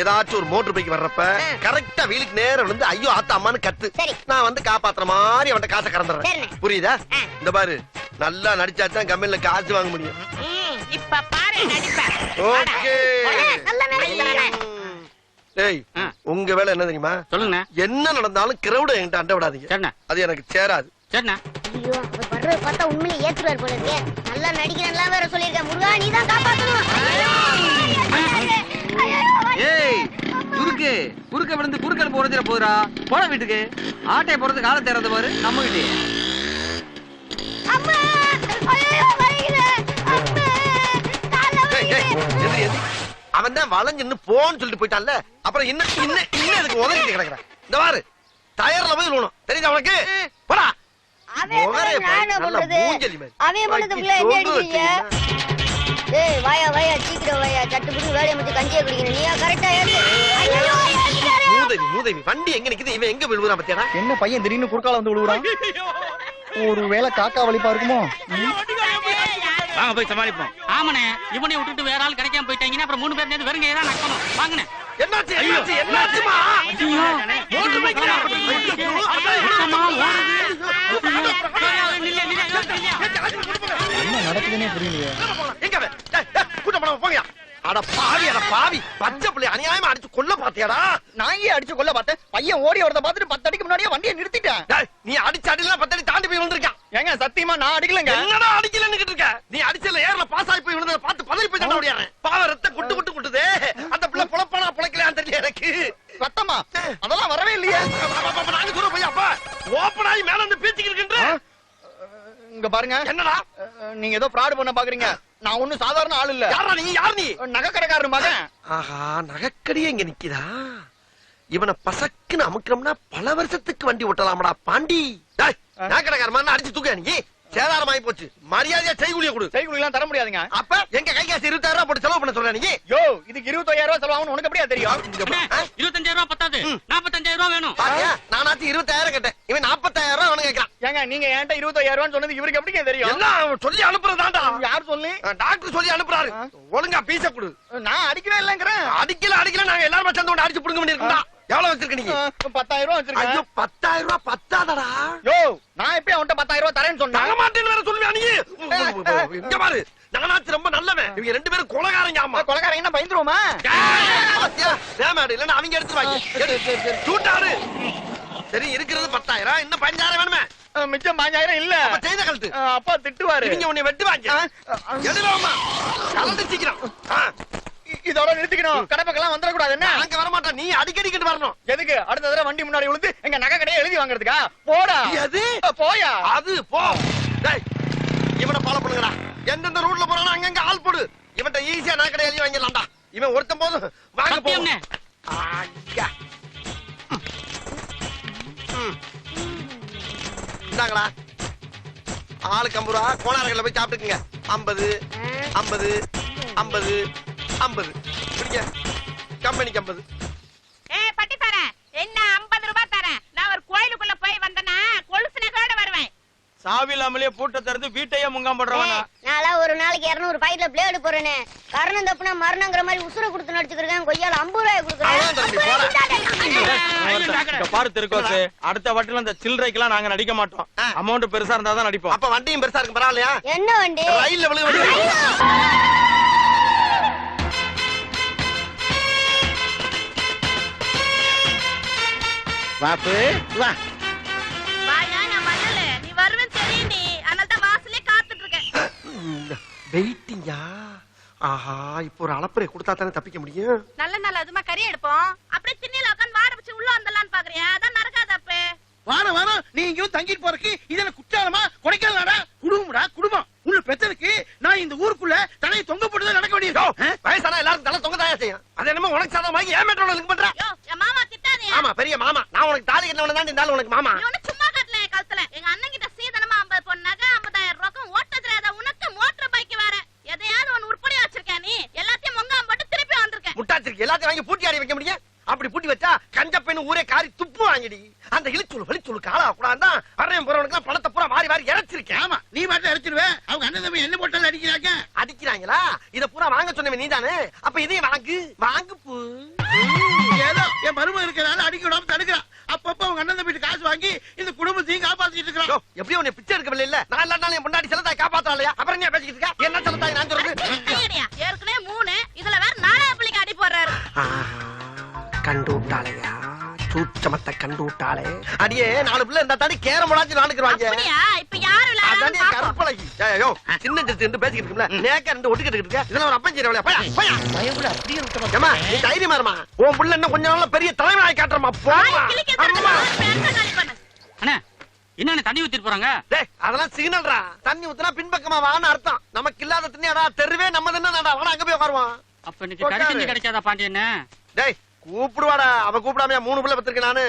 ஏதாச்சும் ஒரு மோட்டர் பைக் வர்றப்ப கரெக்டா வீலுக்கு நேரம் வந்து ஐயோ ஆத்தா அம்மான்னு கத்து. நான் வந்து காப்பாத்துற மாதிரி அவன்கிட்ட காசை கறந்துடுறேன். புரியுதா? இந்த பாரு, நல்லா நடிச்சாதான் கம்பெனில காசு வாங்க முடியும். இப்ப பாரு நடிப்பேன். ஓகே. டேய், உங்க வேலை என்ன தெரியுமா? சொல்லுங்க. என்ன நடந்தாலும் கிரௌட என்கிட்ட அண்ட விடாதீங்க. சரிண்ணா. அது எனக்கு சேராது. சரிண்ணா. ஐயோ அவர் வர்றத பார்த்தா உண்மையிலே ஏத்துறாரு போல இருக்கே. நல்லா நடிக்கிறேன்லாம் வேற சொல்லிருக்கேன். முருகா நீ தான் காப்பாத்தணும். ஏய் குறுக்கு குறுக்க விழுந்து குறுக்கல் போறதுல போறா போற வீட்டுக்கு ஆட்டை போறது கால தேறது பாரு நம்ம வீட்டு. அம்மா ஐயோ வரையில அம்மா கால வரையில. அவன் தான் வளைஞ்சு போன்னு சொல்லிட்டு போயிட்டான்ல, அப்புறம் இன்னும் இதுக்கு உதவிட்டு கிடக்குறேன். இந்த பாரு, டயர்ல போய் விழுணும். தெரியுதா உனக்கு? போடா. அவன் நானே சொல்றது. அவன் பண்ணதுக்குள்ள என்ன அடிக்கிறீங்க? ஏய் வாயா வாயா சீக்கிரம் வாயா, சட்டுப்புடி வேலைய முடிச்சு கஞ்சியை குடிக்கணும். நீயா கரெக்டா ஏத்து. ஐயோ மூதேவி வண்டி எங்க நிக்குது, இவன் எங்க விழுவுறான் பத்தியாடா? என்ன பையன் திடீர்னு குறுக்கால வந்து விழுவுறான்? ஒரு வேளை காக்கா வலிப்பா இருக்குமோ? வாங்க போய் சமாளிப்போம். ஆமாண்ணே, இவனை விட்டுட்டு வேற ஆள் கிடைக்காம போயிட்டாங்கன்னா அப்புறம் 3 பேர் நேர்ந்து வெறுங்க ஏதாவது நக்கணும். வாங்கண்ணே. என்னாச்சு என்னாச்சுமா? மோட்டர் பைக்ல என்ன நடக்குதுன்னே புரியலையே. எங்க கூட்டம் பண்ண போங்க. அட பாவி பச்சை பிள்ளை அநியாயமா அடிச்சு கொல்ல பாத்தியாடா? நான் ஏன் அடிச்சு கொல்ல பார்த்தேன்? பையன் ஓடி வரத பார்த்துட்டு 10 அடிக்கு முன்னாடியே வண்டியை நிறுத்திட்டேன். நீ அடிச்சு அடிலாம் 10 அடி தாண்டி போய் விழுந்திருக்கான். ஏங்க சத்தியமா நான் அடிக்கலங்க. என்னடா அடிக்கலன்னு இருக்க? நீ அடிச்சல ஏர்ல பாஸ் ஆகி போய் விழுந்தத பார்த்து பதறி போய் தண்ட ஓடியாரேன். பாவ ரத்த குட்டுதே. அந்த பிள்ளை பொளப்பானா பொளைக்கலையான்னு தெரியல எனக்கு. சத்தமா அதெல்லாம் வரவே இல்லையே. நாங்க சொல்ற போய் அப்பா ஓபன் ஆகி மேல இருந்து பீச்சிட்டு இருக்கேன்ற. இங்க பாருங்க. என்னடா நீங்க ஏதோ ஃப்ராட் பண்ண பாக்குறீங்க. நான் ஒண்ணும் சாதாரண ஆள் இல்ல. யார் நீ? நகைக்கடைக்காரர் மகன். ஆஹா, நகைக்கடியே இங்க நிக்குதா? இவனை பசக்குன்னு அமுக்கணும்னா பல வருஷத்துக்கு வண்டி ஓட்டலாமடா பாண்டி. நகைக்கடைக்கார மாதிரி அடிச்சு தூக்க நீ. சேதாரமாயி போச்சு. மரியாதையா செய்கூலிய கொடு. செய்கூலிலாம் தர முடியாதுங்க. அப்ப எங்க கை காசு 20,000 ரூபாய் போட்டு செலவு பண்ண சொல்ற நீ? யோ இதுக்கு 25,000 ரூபாய் செலவாகும் உனக்கு எப்படியா தெரியும்? 25,000 ரூபாய் பத்தாது, 45,000 ரூபாய் வேணும். பாத்தியா, நானாச்சும் 20,000 கேட்டேன், இவன் 40,000 ரூபாய் அவனுக்கு கேட்கறான். ஏங்க நீங்க என்கிட்ட 25,000 ரூபாய் சொன்னது இவருக்கு எப்படிங்க தெரியும்? எல்லாம் சொல்லி அனுப்புறதாண்டா. யார் சொல்லி? டாக்டர் சொல்லி அனுப்புறாரு. ஒழுங்கா பீச கொடு. நான் அடிக்கவே இல்லங்கறேன். அடிக்கல நாங்க எல்லாரும் சேர்ந்து கொண்டு அடிச்சு புடுங்க வேண்டியிருக்கா. எவ்வளவு வச்சிருக்க நீங்க? 10,000 ரூபாய் வச்சிருக்கேன். ஐயோ 10,000 ரூபாய் பத்தாதடா. யோ நான் எப்ப அவன்கிட்ட 10,000 ரூபாய் தரேன்னு சொன்னேன்? தர மாட்டேன்னு வேற சொல்லுவியா நீ? இங்க பாரு, நானாச்சு ரொம்ப நல்லவன். இவங்க 2 பேரும் கொலகாரங்க. ஆமா கொலகாரங்க என்ன பயந்துருவோமா? பாத்தியா, வேமாடு இல்லன்னா அவங்க எடுத்துவாங்க. சூட்டாரு. சரி இருக்கிறது 10,000, இன்னும் 15,000 வேணுமே. மிச்சம் 5,000 இல்ல. அப்ப செய்த கழுத்து. அப்பா திட்டுவாரு. இவங்க உன்னை வெட்டுவாங்க. எடுறோமா கலந்து சீக்கிரம். இதோட நிறுத்திக்கணும். கடை பக்கம் வந்துட கூடாது. என்ன அங்க வர மாட்டேன், நீ அடிக்கடிக்கிட்டு வரணும். எதுக்கு? அடுத்த தடவை வண்டி முன்னாடி விழுந்து எங்க நகை கடையை எழுதி வாங்குறதுக்கா? போடா. எது? போயா. அது போ. டேய் இவனை ஃபாலோ பண்ணுங்கடா. எந்தெந்த ரூட்ல போறானோ அங்கங்க ஆள் போடு. இவன்ட்ட ஈஸியா நான் கடை எழுதி வாங்கிடலாம்டா. இவன் ஒருத்தன் போதும் வாங்க போங்க. ஐயா இந்தாங்களா ஆளுக்கு 50 ரூபா. கோணாரங்கள்ல போய் சாப்பிட்டுக்குங்க. 50 50 50 50 பிடிங்க. கம்பெனிக்கு 50. ஏய் பட்டி தரேன். என்ன 50 ரூபாய் தரேன். நான் ஒரு கோயிலுக்குள்ள போய் வந்தனா கொலுசு நகையோட வருவேன். சாவி இல்லாமலே பூட்ட திறந்து வீட்டையே முங்காம் பண்றவனா? நான் ஒரு நாளைக்கு 200 பாக்கெட்ல பிளேடு போறேனே. கரணம் தப்புனா மரணங்கிற மாதிரி உசுர கொடுத்து நடிச்சுக்கிறேன். கொய்யால 50 ரூபாய் கொடுக்குறேன். பாரு திருக்கோசு, அடுத்த வட்டில இந்த சில்லறைக்கெல்லாம் நாங்க நடிக்க மாட்டோம். அமௌண்ட் பெருசா இருந்தா தான் நடிப்போம். அப்ப வண்டியும் பெருசா இருக்கு பரவாயில்லையா? என்ன வண்டி? ரயில்ல விழுக. வாப்பு வா. வாயா நான் வரல. நீ வருவேன்னு தெரியும் நீ. அதனால தான் வாசல்லே காத்துட்டு இருக்கேன். வெயிட்டிங்கா. ஆஹா, இப்போ ஒரு அளப்பறை கொடுத்தா தானே தப்பிக்க முடியும். நல்ல அதுமா கறி எடுப்போம். அப்படியே திண்ணையில உட்கார்ந்து வாட வச்சு உள்ள வந்தலாம்னு பாக்குறியா? அதான் நடக்காத அப்பே. வாண நீ இங்கேயும் தங்கிட்டு போறக்கு இதென்ன குற்றாலமா கொடைக்கானடா? குடும்பம்டா குடும்பம். உன்ன பெத்ததுக்கு நான் இந்த ஊருக்குள்ள தலையை தொங்க போட்டுதான் நடக்க வேண்டியது. வயசானா எல்லாரும் தலை தொங்க தாயா செய்யும். அது என்னமோ உனக்கு சாதகமாகி ஏன் மேட்டோட லிங்க் பண்ற? யோ என் மாமா திட்டாதே. ஆமா பெரிய மாமா. நான் உனக்கு தாலி கட்டவன தான் இருந்தாலும் உனக்கு மாமா. நீ ஒண்ணு சும்மா கட்டல என் கழுத்துல. எங்க அண்ணன் கிட்ட சீதனமா 50 பொன் நகை 50,000 ரூபாய்க்கு ஓட்ட தெரியாத உனக்கு மோட்டர் பைக் வேற. எதையாவது ஒன்னு உருப்படியா வச்சிருக்க நீ. எல்லாத்தையும் மொங்காம் போட்டு திருப்பி வந்திருக்க. முட்டாச்சிருக்கு எல்லாத்தையும் வாங்கி பூட்டி ஆடி வைக்க முடியும். அப்படி பூட்டி வச்சா கஞ்ச பெண்ணு ஊரே காரி துப்பு வாங்கிடி. அந்த இழிச்சுழு வலிச்சுழு காலா கூடாதான் அரையும் போறவனுக்கு பணத்தை பூரா மாறி மாறி இறைச்சிருக்கேன். ஆமா நீ மட்டும் அடிச்சிருவே. அவங்க அண்ணன் தம்பி என்ன போட்டாலும் அடிக்கிறாங்க. அடிக்கிறாங்களா? இத பூரா வாங்க சொன்னவன் நீதானே, அப்ப இதையும் வாங்கு வாங்கு பூ. ஏதோ என் மருமக இருக்கிறனால அடிக்க விடாம தடுக்கிறான். அப்பப்ப அவங்க அண்ணன் தம்பி காசு வாங்கி இந்த குடும்பத்தையும் காப்பாத்திட்டு இருக்கிறான். எப்படியும் உன்னை பிச்சை எடுக்கவில்லை இல்ல? நான் எல்லா நாளும் என் பொண்டாடி செலத்தாய் காப்பாத்தா இல்லையா? அப்புறம் என்ன பேசிக்கிட்டு இருக்க? என்ன செலத்தாய் நான் சொல்றது? ஏற்கனவே 3 இதுல வேற 4 பிள்ளைக்கு அடி போடுறாரு. கண்டு விட்டாளையா? சூச்சமத்தை கண்டு விட்டாளே. அடியே 4 பிள்ளை இருந்தா தாண்டி கேரம் விளாச்சு நானுக்குறாங்க. அப்படியா? இப்ப யாரு அதானே கருப்பழகி. ஏயோ சின்ன சிறுத்தை என்று பேசிக்கிட்டு இருக்கல, நேக்க ரெண்டு ஒட்டுக்கிட்டு இருக்க. இதெல்லாம் ஒரு அப்பன் செய்யறவளே. போயா போயா. பயப்பட அப்படியே விட்டமா. ஏமா நீ தைரியமா இருமா. உன் புள்ள என்ன கொஞ்ச நாள்ல பெரிய தலைவனாய் காட்டுறமா. போமா. அம்மா. அண்ணே என்ன தண்ணி ஊத்திட்டு போறாங்க? டேய் அதெல்லாம் சிக்னல்ரா. தண்ணி ஊத்துனா பின்பக்கமா வான்னு அர்த்தம். நமக்கு இல்லாத தண்ணியாடா, தெருவே நம்ம தானடா. வாடா அங்க போய் உட்காருவோம். அப்ப இன்னைக்கு கடிச்சு கிடைக்காதா பாண்டியண்ணே? டேய் கூப்பிடுவாடா. அவ கூப்பிடாம 3 பிள்ளை பத்திருக்கேன் நானு.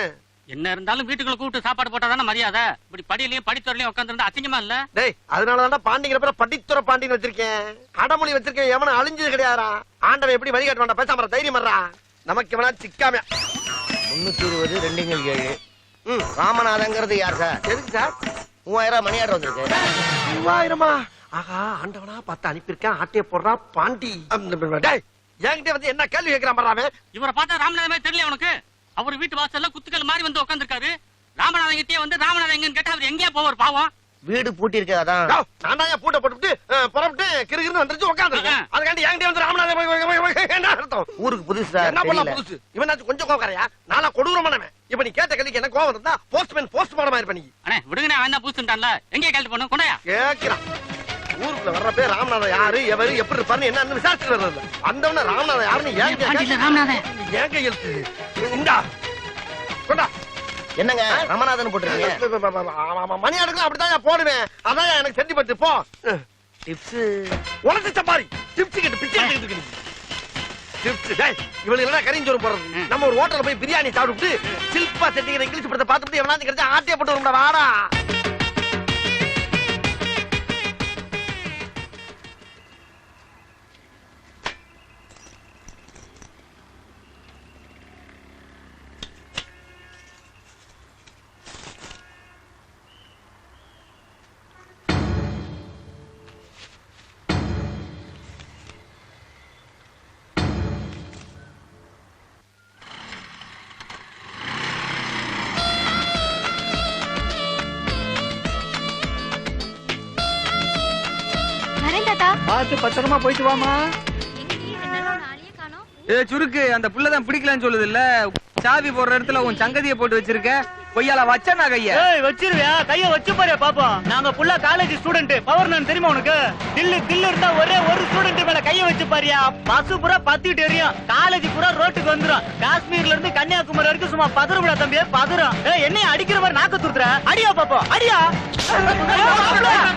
என்ன இருந்தாலும் வீட்டுக்குள்ள கூப்பிட்டு சாப்பாடு போட்டாதானே மரியாதை. இப்படி படியிலயும் படித்துறையிலயும் உட்காந்துருந்தா அசிங்கமா இல்ல? டேய் அதனாலதான்டா பாண்டிங்கிற பேர படித்துற பாண்டின்னு வச்சிருக்கேன். அடமொழி வச்சிருக்கேன். எவனும் அழிஞ்சது கிடையாதா? ஆண்டவன் எப்படி வழி காட்ட வேண்டாம். பேசாம தைரியம் வர்றா. நமக்கு எவனா சிக்காம 320 2 7 ராமநாதங்கிறது யார் சார்? எதுக்கு சார்? 3000 மணி ஆர்டர் வந்திருக்கு. 3000மா? ஆஹா ஆண்டவனா பார்த்து அனுப்பியிருக்கேன். ஆட்டைய போடுறா பாண்டி. டேய் என்கிட்ட வந்து என்ன கேள்வி கேட்கிறான் பாராமே. இவரை பார்த்தா ராமநாதமே தெரியல உனக்கு? அவர் வீட்டு வாசல்ல குத்துக்கள் மாதிரி வந்து உட்காந்துருக்காரு. ராமநாதன் கிட்டே வந்து ராமநாதன் எங்கன்னு கேட்டா அவர் எங்கேயா போவார் பாவம்? வீடு பூட்டி இருக்கு அதான். நான் தான் பூட்டை போட்டுட்டு புறப்பட்டு கிறுகிறுன்னு வந்துருச்சு உட்காந்துருக்கேன். அதுக்காண்டி என்கிட்ட வந்து ராமநாதன் என்ன அர்த்தம்? ஊருக்கு புதுசு சார். என்ன பண்ணலாம் புதுசு? இவனாச்சும் கொஞ்சம் கோவக்காரையா? நானா கொடூரமானவன். இப்ப நீ கேட்ட கேள்விக்கு என்ன கோவம் இருந்தா போஸ்ட்மேன் போஸ்ட்மார்ட்டம் ஆயிருப்ப நீ. அண்ணே விடுங்கண்ணே, அவன் தான் பூசுட்டான்ல. எங்கே கேள்வி பண்ணு கொண்டாயா? கேக்குறான். ஊருக்குள்ள வர்றப்பே ராமநாதன் யாரு எவரு எப்படி இருப்பாருன்னு என்ன விசாரிச்சு வர்றது. வந்தவன ராமநாதன் யாருன்னு ஏன் ராமநாதன் ஏன் கையெழுத்து இந்தா கொண்டா. என்னங்க ராமநாதன் போட்டுருக்கீங்க? மணி அடுக்கலாம் அப்படிதான் போடுவேன். அதான் எனக்கு செஞ்சு பட்டு போ. டிப்ஸ் உனக்கு சப்பாரி டிப்ஸ் கிட்ட பிச்சை எடுத்துக்கிட்டு டிப்ஸ். டேய் இவளுக்கு எல்லாம் கறிஞ்சோறு போடுறது. நம்ம ஒரு ஹோட்டல்ல போய் பிரியாணி சாப்பிட்டு சில்பா செட்டிங்கிற இங்கிலீஷ் படத்தை பார்த்துட்டு எவனாச்சும் கிடைச்சா ஆட்டிய போட்டு வரும்டா. வாடா பார்த்து பத்திரமா போயிட்டு வாமா. சுருக்கு அந்த புள்ளதான் பிடிக்கலன்னு சொல்லுது இல்ல. சாவி போடுற இடத்துல உன் சங்கதியை போட்டு வச்சிருக்க. பொய்யால வச்சனா கைய வச்சிருவியா? கைய வச்சு பாரு பாப்போம். நாங்க புள்ள காலேஜ் ஸ்டூடெண்ட். பவர் நான் தெரியுமா உனக்கு? தில்லு இருந்தா ஒரே ஒரு ஸ்டூடெண்ட் மேல கைய வச்சு பாரியா. பஸ் பூரா பத்திட்டு எரியும். காலேஜ் பூரா ரோட்டுக்கு வந்துரும். காஷ்மீர்ல இருந்து கன்னியாகுமரி வரைக்கும் சும்மா பதறுடா தம்பி பதறும். என்னைய அடிக்கிற மாதிரி நாக்க துருத்துற. அடியா பாப்போம் அடியா.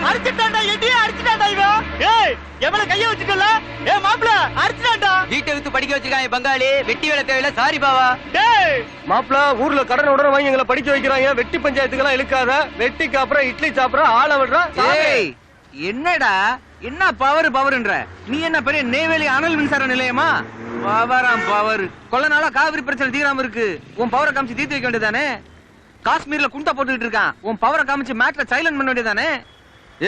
அடிச்சுட்டாண்டா எடியா அடிச்சுட்டாண்டா இவன். ஏய் எவன கைய வச்சுட்டல? ஏ மாப்ள அடிச்சுட்டாண்டா. வீட்டை விட்டு படிக்க வச்சிருக்காங்க பங்காளி. வெட்டி வேலை தேவையில்ல. சாரி பாவா. டேய் மாப்பிள ஊர்ல கடன் உடனே வாங்கி எங்களை படிக்க வைக்கிறாங்க. வெட்டி பஞ்சாயத்துக்கு எல்லாம் இழுக்காத. வெட்டிக்கு அப்புறம் இட்லி சாப்பிடுற ஆள விடுறா. ஏய் என்னடா என்ன பவர்ன்ற? நீ என்ன பெரிய நெய்வேலி அனல் மின்சார நிலையமா? பவராம் பவர். கொள்ள நாளா காவிரி பிரச்சனை தீராம இருக்கு. உன் பவரை காமிச்சு தீர்த்து வைக்க வேண்டியதானே? காஷ்மீர்ல குண்டா போட்டுக்கிட்டு இருக்கான். உன் பவரை காமிச்சு மேட்ல சைலண்ட் பண்ண வேண்டியதானே?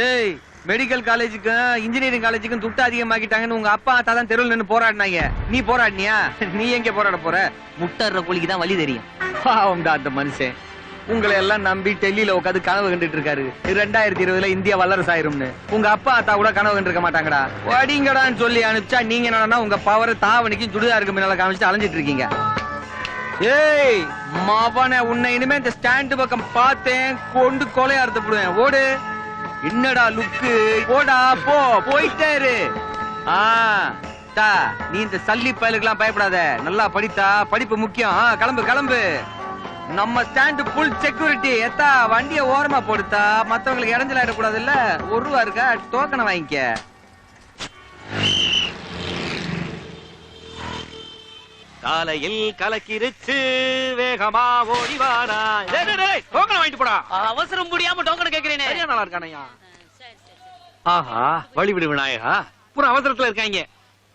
ஏய் மெடிக்கல் காலேஜுக்கும் இன்ஜினியரிங் காலேஜுக்கும் துட்டு அதிகமாக்கிட்டாங்கன்னு உங்க அப்பா அத்தா தான் தெருவில் நின்று போராடினாங்க. நீ போராடினியா? நீ எங்க போராட போற? முட்டற கூலிக்கு தான் வழி தெரியும். பாவம்டா அந்த மனுஷன். உங்களை எல்லாம் நம்பி டெல்லியில உட்காந்து கனவு கண்டுட்டு இருக்காரு. 2020 இந்தியா வல்லரசு ஆயிரும்னு. உங்க அப்பா அத்தா கூட கனவு கண்டிருக்க மாட்டாங்கடா. வடிங்கடான்னு சொல்லி அனுப்பிச்சா நீங்க என்னன்னா உங்க பவர் தாவணிக்கும் சுடுதாருக்கு முன்னால காமிச்சிட்டு அலைஞ்சிட்டு இருக்கீங்க. ஏய் மாவன உன்னை இனிமே இந்த ஸ்டாண்ட் பக்கம் பார்த்தேன் கொண்டு கொலையா அறுத்துப்படுவேன். ஓடு. என்னடா லுக்கு? போடா போ. போயிட்டே இரு. நீ இந்த சல்லி பயலுக்கெல்லாம் பயப்படாத. நல்லா படித்தா படிப்பு முக்கியம். கிளம்பு கிளம்பு. நம்ம ஸ்டாண்ட் ஃபுல் செக்யூரிட்டி. எத்தா வண்டிய ஓரமா போடுத்தா மத்தவங்களுக்கு இடைஞ்சல் ஆயிடக்கூடாது இல்ல. ₹1 இருக்கா? டோக்கனை வாங்கிக்க. காலையில் கலக்கிருச்சு வேகமா ஓடிவானா. டோக்கன் வாங்கிட்டு போடா. அவசரம் முடியாம டோக்கன் கேக்குறேனே. நல்லா இருக்கானயா? ஆஹா வழிவிடு விநாயகா. பூரா அவசரத்துல இருக்காங்க.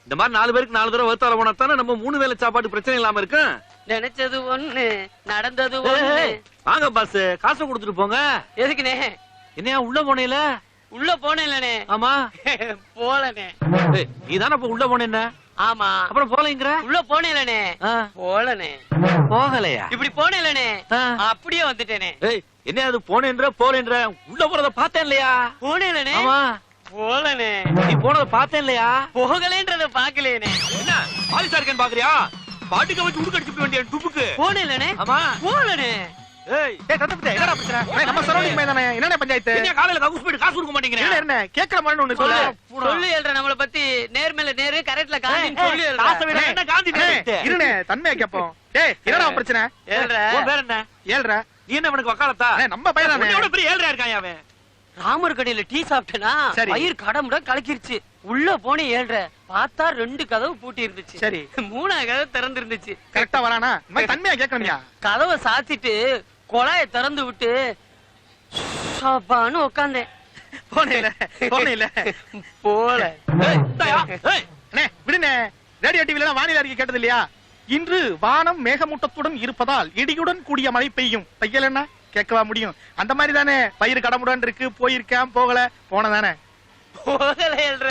இந்த மாதிரி 4 பேருக்கு 4 தடவை வகுத்தால போனா தானே நம்ம 3 வேளை சாப்பாடு பிரச்சனை இல்லாம இருக்கு. நினைச்சது ஒண்ணு நடந்தது ஒண்ணு. வாங்க பாஸ், காசு கொடுத்துட்டு போங்க. எதுக்குனே? என்னையா உள்ள போனேல? உள்ள போனேன்லனே. ஆமா. போலனே. நீ தானே இப்ப உள்ள போனேன்ன? ஆமா. அப்புறம் போலங்கற? உள்ள போனேன்லனே. போலனே. போகலையா? இப்படி போனேன்லனே. அப்படியே வந்துட்டேனே. ஏய், என்ன அது போனேன்ற போலேன்ற? உள்ள போறத பார்த்தேன் இல்லையா? போனேன்லனே. ஆமா. போலனே. நீ போனத பார்த்தேன் இல்லையா? போகலேன்றத பாக்கலேனே. என்ன பாலிசா இருக்கேன்னு பாக்குறியா? பாட்டுக்கு வச்சு உடுக்கு அடிச்சு வேண்டிய டுப்புக்கு. போனேன்லனே. ஆமா. போலனே. ஏய், தத்தப்பட்ட என்னடா பிரச்சனை? நம்ம சரௌண்டிங் தானே என்னென்ன பஞ்சாயத்து? என்ன காலையில கவுஸ் போய் காசு கொடுக்க மாட்டேங்கறீங்க? என்ன கேக்குற மாதிரி ஒண்ணு சொல்லு. சொல்லு எழுற நம்மள பத்தி நேர்மேல நேரு கரெக்ட்ல காந்தின்னு சொல்லி எழுற. காசை விட என்ன காந்தி நேத்து? இருனே தன்மையா கேப்போம். டேய் என்னடா பிரச்சனை? எழுற. உன் பேர் என்ன? ஏழ்ரா. நீ என்ன அவனுக்கு வக்காலத்தா? நம்ம பையன் தானே. உன்னை விட பெரிய ஏழ்ரா இருக்கான் அவன். ராமர் கடையில டீ சாப்பிட்டேனா சரி. வயிறு கடமுட கலக்கிருச்சு. உள்ள போனே ஏழ்ற பார்த்தா 2 கதவு பூட்டி இருந்துச்சு. சரி. 3ஆவது கதவு திறந்து இருந்துச்சு. கரெக்ட்டா வரானா? இந்த மாதிரி தன்மையா கேட்கணும்யா. கதவை சாத்திட்டு குழாய திறந்து விட்டு சாப்பான்னு உட்காந்தேன். போனேல போல. ஏய், தாயா. ஏய், அண்ணே விடுனே. ரேடியோ டிவில வானிலை அறிக்கை கேட்டது இல்லையா? இன்று வானம் மேகமூட்டத்துடன் இருப்பதால் இடியுடன் கூடிய மழை பெய்யும். தையலன்னா கேட்கவா முடியும்? அந்த மாதிரி தானே பயிர் கடமுடன் இருக்கு. போயிருக்கேன் போகல போனதானே. போகல ஏழ்ற.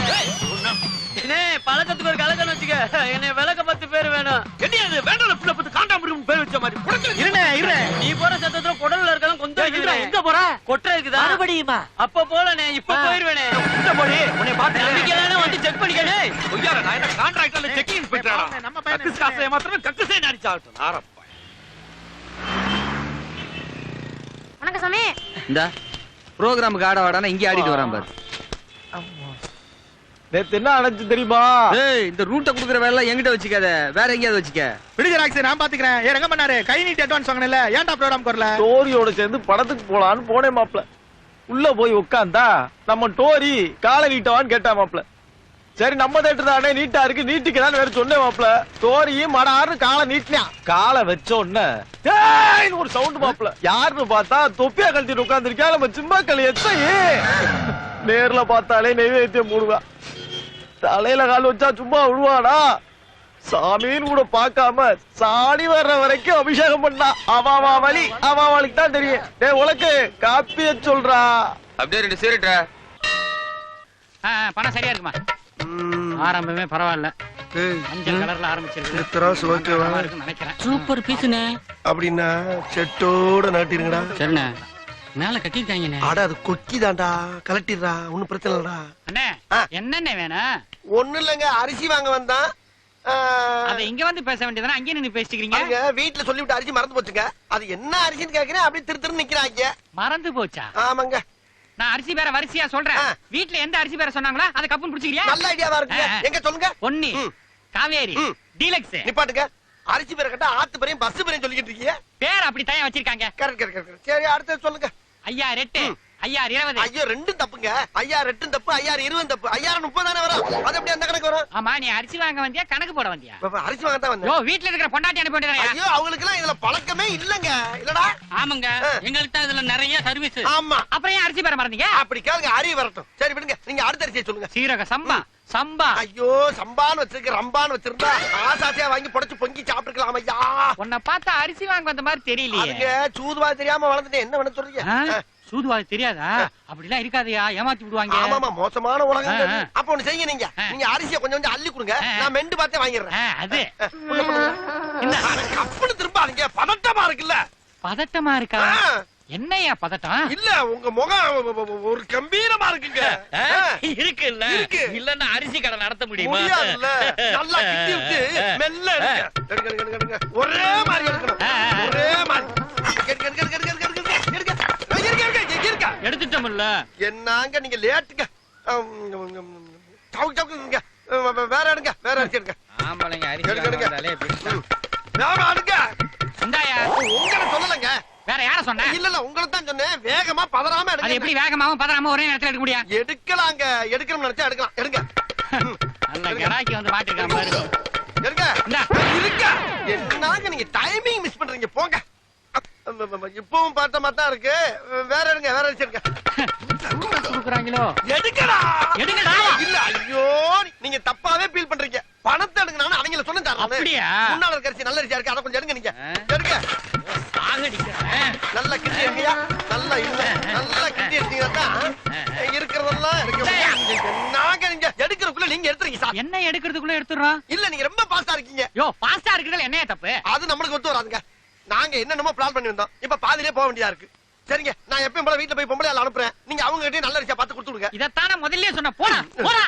என்ன பழக்கத்துக்கு ஒரு கலக்கன்னு வச்சுக்க. என்ன விளக்க 10 பேர் வேணும். என்ன இது வேண்டாத புள்ள பத்து காண்டாமிருகம் பேர் வச்ச மாதிரி. புடக்கு. இருனே நீ போற சத்தத்துல குடல்ல இருக்கலாம் கொந்த எங்கடா, எங்க போற? கொட்டை இருக்குதா? மறுபடியுமா? அப்ப போலனே இப்ப போயிருவேனே. இந்த போடி உன்னை பாத்து நம்பிக்கையான வந்து செக் பண்ணிக்கடே. ஒய்யார நான் என்ன கான்ட்ராக்டர்ல செக்கிங் இன்ஸ்பெக்டரா? நம்ம பையன் கக்குஸ் காசை மாத்திரம் கக்குசே நடிச்சாட்டும். ஆரப்பா. வணக்கம் சாமி. இந்த ப்ரோகிராமுக்கு ஆட வாடானா இங்க ஆடிட்டு வரான் பாரு. நேத்து என்ன அடைஞ்சு தெரியுமா? ஏய், இந்த ரூட்ட குடுக்குற வேலை என்கிட்ட வச்சுக்காத, வேற எங்கயாவது வச்சுக்க. விடுங்க ராக்ஸ், நான் பாத்துக்கிறேன். ஏ ரங்க பண்ணாரு கை நீட்டி அட்வான்ஸ் வாங்கனல. ஏன்டா ப்ரோகிராம் வரல? டோரியோட சேர்ந்து படத்துக்கு போலான்னு போனே மாப்ள. உள்ள போய் உட்கார்ந்தா நம்ம டோரி காலை நீட்டவான்னு கேட்டா மாப்ள. சரி நம்ம தேட்டர் தானே நீட்டா இருக்கு நீட்டிக்கிறான்னு வேற சொன்னேன் மாப்ள. டோரியும் மடாருன்னு காலை நீட்டினான். காலை வச்ச உடனே டேய்னு ஒரு சவுண்ட் மாப்ள. யாருன்னு பார்த்தா தொப்பியா கழட்டிட்டு உட்கார்ந்திருக்கா நம்ம சிம்மா களி எத்தையே. நேர்ல பார்த்தாலே நெய்வேத்தியம் மூடுவா. தலையில கால் வச்சா சும்மா விழுவானா? சாமின்னு கூட பார்க்காம சாணி வர்ற வரைக்கும் அபிஷேகம் பண்ணா. அவாவா வலி அவாவாளுக்கு தான் தெரியும். டேய் உனக்கு காப்பிய சொல்றா. அப்படியே 2 சீரட்டா. பணம் சரியா இருக்குமா? ஆரம்பமே பரவாயில்ல. மஞ்சள் கலர்ல ஆரம்பிச்சிருக்கு நினைக்கிறேன். சூப்பர் பீஸ்னே. அப்படின்னா செட்டோட நாட்டிருங்கடா. சரிண்ணே. மேல கட்டிருக்காங்கண்ணே. அட அது கொக்கி தான்டா, கலட்டிடுறா. ஒண்ணும் பிரச்சனை இல்லடா. அண்ணே என்னண்ணே வேணும்? ஒண்ணும் இல்லங்க, அரிசி வாங்க வந்தான். அத இங்க வந்து பேச வேண்டியதானே, அங்கே நின்னு பேசிக்கிறீங்க. வீட்டுல சொல்லிவிட்டு அரிசி மறந்து போச்சுங்க. அது என்ன அரிசின்னு கேக்குறேன். அப்படியே திரு நிக்கிறாங்க. மறந்து போச்சா? ஆமாங்க. நான் அரிசி பேர வரிசையா சொல்றேன். வீட்டுல எந்த அரிசி பேர சொன்னாங்களோ அத கப்புன்னு புடிச்சிக்கிறியா? நல்ல ஐடியாவா இருக்கு. எங்க சொல்லுங்க. பொன்னி, காவேரி, டீலக்ஸ். நிப்பாட்டுங்க. அரிசி பேர கட்ட ஆத்து பேரையும் பஸ் பேரையும் சொல்லிக்கிட்டு இருக்கீங்க. பேர் அப்படி தயா வச்சிருக்காங்க. கரெக்ட். சரி அடுத்து சொல்லுங்க. ஐயா 8, ஐயா 20. ஐயோ 2 தப்புங்க. ஐயா 2 தப்பு, ஐயா 20 தப்பு. ஐயா 30 தானே வரும். அது எப்படி அந்த கணக்கு வரும்? ஆமா, நீ அரிசி வாங்க வந்தியா கணக்கு போட வந்தியா? அரிசி வாங்க தான் வந்தேன். யோ, வீட்ல இருக்கிற பொண்டாட்டி அனுப்பி வேண்டியதானே? ஐயோ அவங்களுக்கு எல்லாம் இதுல பழக்கமே இல்லங்க. இல்லடா? ஆமாங்க, எங்களுக்கு தான் இதுல நிறைய சர்வீஸ். ஆமா. அப்புறம் ஏன் அரிசி பேர மறந்தீங்க? அப்படி கேளுங்க, அரி வரட்டும். சரி விடுங்க, நீங்க அடுத்த அரிசியை சொல்லுங்க. சீரக சம்பா. சம்பா. ஐயோ சம்பான்னு வச்சிருக்க, ரம்பான்னு வச்சிருந்தா ஆசாசியா வாங்கி புடைச்சு பொங்கி சாப்பிட்டுக்கலாம். ஐயா உன்னை பார்த்தா அரிசி வாங்க வந்த மாதிரி தெரியலையே. அதுங்க சூதுவா தெரியாம வளர்ந்துட்டேன். என்ன பண்ண சொல்றீங்க? சூதுவாது தெரியாதா? அப்படிலாம் இருக்காதயா, ஏமாத்தி விடுவாங்க. ஆமாமா, மோசமான உலகம். அப்ப ஒண்ணு செய்யுங்க, நீங்க அரிசியை கொஞ்சம் கொஞ்சம் அள்ளி கொடுங்க. நான் மெண்டு பார்த்தே வாங்கிடுறேன். அது கப்புன்னு திரும்பாதீங்க, பதட்டமா இருக்குல்ல. பதட்டமா இருக்கா? என்னையா பதட்டம்? இல்ல உங்க முகம் ஒரு கம்பீரமா இருக்குங்க. இருக்குல்ல. இல்லன்னா அரிசி கடை நடத்த முடியுமா? முடியாதுல்ல. நல்லா கிட்டி விட்டு மெல்ல எடுங்க. ஒரே மாதிரி எடுக்கணும். ஒரே மாதிரி. எடுத்துட்டோம்ல. என்னங்க நீங்க லேட்டுங்க. சவுக்குங்க. வேற எடுங்க, வேற அரிசி எடுங்க. ஆம்பளைங்க அரிசி எடுங்க. வேற எடுங்க. இந்தாயா. உங்களை சொல்லலங்க. வேற யார சொன்ன? இல்ல உங்களை தான் சொன்னேன். வேகமா பதறாம எடுங்க. அது எப்படி வேகமாவும் பதறாம ஒரே நேரத்துல எடுக்க முடியும்? எடுக்கலாங்க. எடுக்கணும்னு நினைச்சா எடுக்கலாம். எடுங்க. நல்ல கடாக்கி வந்து மாட்டிருக்கான் பாரு. எடுங்க. இருங்க. என்னங்க நீங்க டைமிங் மிஸ் பண்றீங்க. போங்க. இப்பவும் பார்த்த மாதிரி தான் இருக்கு. வேற எடுங்க, வேற அரிசி எடுங்க. கொடுக்குறாங்களோ? எடுக்கடா எடுங்கடா. இல்ல ஐயோ நீங்க தப்பாவே ஃபீல் பண்றீங்க. பணத்தை எடுங்க, நானும் அவங்கள சொன்னேன் தரேன். அப்படியா? முன்னால இருக்க அரிசி நல்ல அரிசியா இருக்கு, அதை கொஞ்சம் எடுங்க. நீங்க எடுங்க. சாகடிக்கிறேன். நல்லா கிண்டி எடுங்கயா. நல்லா இல்ல நல்லா கிண்டி எடுத்தீங்கன்னா தான் இருக்கிறதெல்லாம் இருக்கு. நாங்க நீங்க எடுக்கிறதுக்குள்ள நீங்க எடுத்துறீங்க சார். என்ன எடுக்கிறதுக்குள்ள எடுத்துறோம்? இல்ல நீங்க ரொம்ப பாஸ்டா இருக்கீங்க. யோ பாஸ்டா இருக்கிறதுல என்ன தப்பு? அது நம்மளுக்கு ஒத்து வராதுங்க. நாங்க என்னென்னமோ பிளான் பண்ணி வந்தோம், இப்ப பாதியிலே போக வேண்டியதா இருக்கு. சரிங்க, நான் எப்பயும் போல வீட்டுல போய் பொம்பளை ஆள் அனுப்புறேன். நீங்க அவங்க கிட்டே நல்ல அரிசியா பார்த்து கொடுத்து விடுங்க. இதத்தானே முதல்லயே சொன்ன. போடா போடா.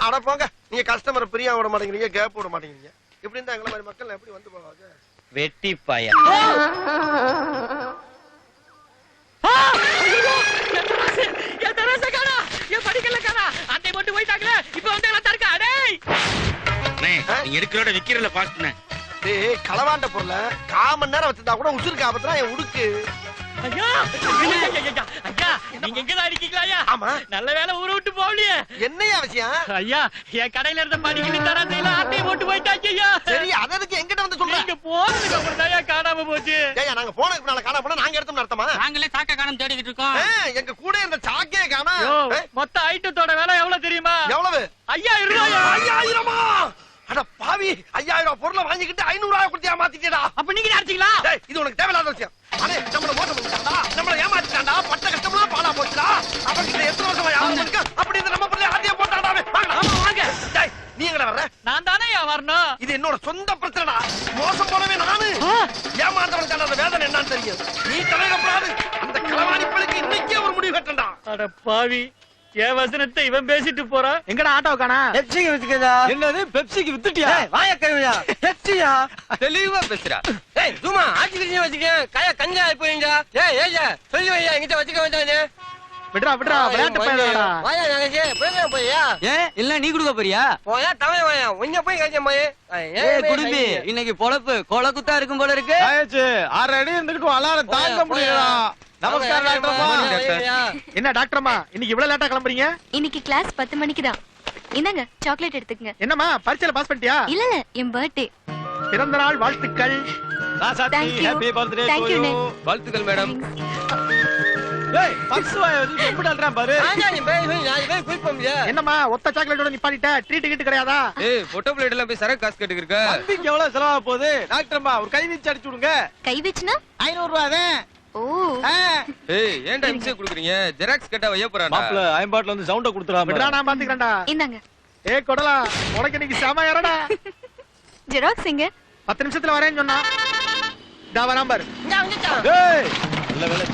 அட போங்க, நீங்க கஸ்டமர் பிரியா விட மாட்டேங்கிறீங்க, கேப் விட மாட்டேங்கிறீங்க. இப்படி இருந்தா எங்களை மாதிரி மக்கள் எப்படி வந்து போவாங்க? வெட்டி பையன். என் தராச காணா, என் படிக்கல காணா. அண்டை போட்டு போயிட்டாங்களே, இப்ப வந்து எல்லாம் தர்க்கா. டேய் நீ எடுக்கிறோட விக்கிறல பாஸ்ட்னே. டேய் களவாண்ட பொருளை 1/4 மணி நேரம் வச்சிருந்தா கூட உசுருக்கு ஆபத்துனா என் உடுக்கு. ஐயா ஐயா, நீங்க எங்கதான் இருக்கீங்களா ஐயா? ஆமா. நல்ல வேளை ஊரை விட்டு போகலையே. என்னையா விஷயம்? ஐயா என் கடையில இருந்த படிக்கல தராசையில அட்டையை போட்டு போயிட்டாங்க ஐயா. சரி, அதற்கு எங்கிட்ட வந்து சொல்றேன். நீங்க போனதுக்கு அப்புறம் தான் காணாம போச்சு. ஏய்யா, நாங்க போனதுக்கு முன்னால காணாம போனா நாங்க எடுத்தோம்னு அர்த்தமா? நாங்களே சாக்க காணாம தேடிக்கிட்டு இருக்கோம். எங்க கூட இருந்த சாக்கே காணா. மொத்த ஐட்டத்தோட விலை எவ்வளவு தெரியுமா? எவ்வளவு? 5000 ரூபாயா? 5000மா? அட பாவி, 5000 பொருளை வாங்கிக்கிட்டு 500 கொடுத்தியா மாத்திட்டேடா. அப்ப நீங்க அடிச்சீங்களா? டேய், இது உனக்கு தேவையில்லாத விஷயம். அடே, நம்மள மோசம் பண்ணிட்டான்டா, நம்மள ஏமாத்திட்டான்டா, பட்ட கஷ்டம்லாம் பாழா போச்சுடா. அவன்கிட்ட எத்தனை வருஷமா யாரும் இருக்கு, அப்படி இந்த நம்ம பிள்ளை ஆட்டிய போட்டாடா. ஆமா வாங்க. டேய், நீ எங்கடா வர்ற? நான் தானே வரணும். இது என்னோட சொந்த பிரச்சனைடா. மோசம் போனவே நானு. ஏமாந்தவனுக்கான அந்த வேதனை என்னன்னு தெரியும். நீ தலையிடப்படாது. அந்த களவாணிப்பளுக்கு இன்னைக்கே ஒரு முடிவு கட்டண்டா. அட பாவி, என் வசனத்தை இவன் பேசிட்டு போறான். எங்கடா ஆட்டோ காணா? பெப்சிக்கு வித்துக்கதா? என்னது பெப்சிக்கு வித்துட்டியா? வாய கழுவியா? பெப்சியா? தெளிவா பேசுறா. ஏய் சும்மா ஆட்சி கிரிஞ்சு வச்சுக்க. கைய கஞ்சா ஆயி போயிங்க. ஏய் ஏய்யா சொல்லி வையா, என்கிட்ட வச்சுக்க வேண்டானே. விடுறா விடுறா, விளையாட்டு பையனடா. வாயா நகஜே, போய் போய்யா. ஏன் இல்ல நீ குடுக்க போறியா? போயா தவளை வாயா. உன்ன போய் கஞ்ச போய். ஏய் குடும்பி, இன்னைக்கு பொழப்பு கொலை குத்தா இருக்கும் போல இருக்கு. ஆயிச்சு 6 அடி இருந்துட்டு அலாரம் தாங்க முடியல. நமஸ்காரம் டாக்டர்மா. என்ன டாக்டர்மா, இன்னைக்கு இவ்வளவு லேட்டா கிளம்புறீங்க? இன்னைக்கு கிளாஸ் 10 மணிக்கு தான். இந்தாங்க சாக்லேட் எடுத்துக்கங்க. என்னம்மா பரீட்சையில பாஸ் பண்ணிட்டியா? இல்ல இல்ல, என் பர்த்டே. பிறந்த நாள் வாழ்த்துக்கள். Thank you. Thank you, Nick. வாழ்த்துக்கள் மேடம். ஏய் பர்ஸ் வாய வந்து எம்படல்றான் பாரு. நீ போய் குயிப்பம்யா. என்னம்மா ஒத்த சாக்லேட்டோட நிப்பாட்டிட்ட? ட்ரீட் கிட்ட கிடையாதா? ஏய் பொட்டோ பிளேட் எல்லாம் போய் சரக்கு காசு கேட்டுக்கு இருக்க. வண்டிக்கு எவ்வளவு செலவா போகுது? டாக்டர்மா ஒரு கை வீச்சு அடிச்சு விடுங்க. கை வச்சுனா 500 ரூபாய் தான். ஓ ஏய் ஏன்டா இம்சை குடுக்குறீங்க? ஜெராக்ஸ் கேட்டா வைய போறானா? மாப்ள ஐம்பாட்ல வந்து சவுண்ட குடுத்துறாம. விடுடா, நான் பாத்துக்கறேன்டா. இந்தாங்க. ஏய் கொடலா, உனக்கு இன்னைக்கு செம ஏறடா. ஜெராக்ஸ் எங்க? 10 நிமிஷத்துல வரேன்னு சொன்னா. டா வராம் பாரு. இங்க வந்துட்டா. ஏய் நல்ல வேலை.